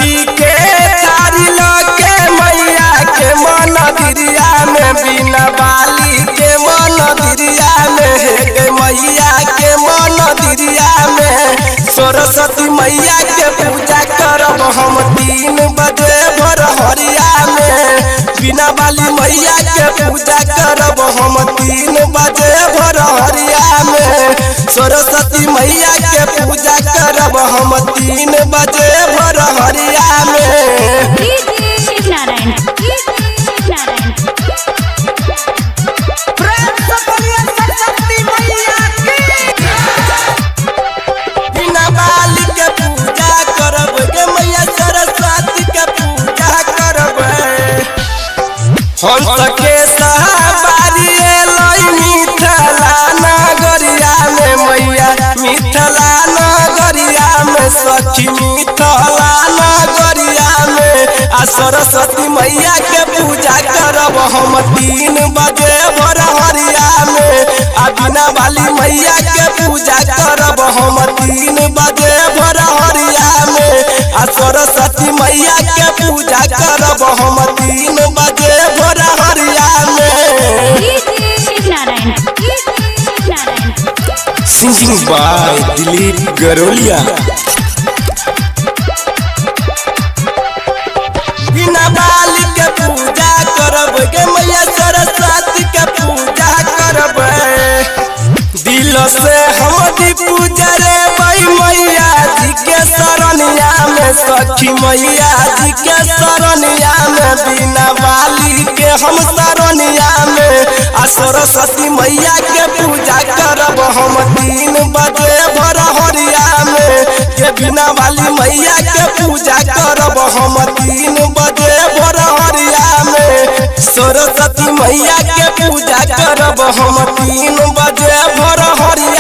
आरती के थारी लगे मैया के मंदिरिया में बिना बाली के मंदिरिया में हे मैया के मंदिरिया में सरस्वती मैया के पूजा करब हम 3 बजे भोर हरिया में बिना बाली मैया के पूजा करब हम 3 बजे भोर हरिया में सरस्वती मैया के पूजा करब हम 3 बजे भोर हरिया में। बिना बाली के पूजा करब के मैया सरस्वती के पूजा करब हम सके सहबारी मिथिला नगरिया में मैया मिथिला नगरिया में सखी मिथिला नगरिया में आ सरस्वती मैया के पूजा करब हम 3 बजे भोर हरिया में आ बिना बाली मैया के पूजा करब हम 3 बजे भोर हरिया में आ सरस्वती मैया के पूजा करब हम 3 बजे भोर हरिया में। Singing by Dilip Garolia। बिना बाली के पूजा करब के मैया सरस्वती के पूजा करब दिल से हम पूजा रे मैया जी के शरणिया में सखी मैया जी के शरणिया में बिना बाली के हम शरणिया में आ सरस्वती मैया के पूजा करब हम 3 बजे भोर हरिया में के बिना बाली मैया के पूजा करब हम 3 बजे भोर हरिया में सरस्वती मैया के पूजा करब हम 3 बजे भोर हरिया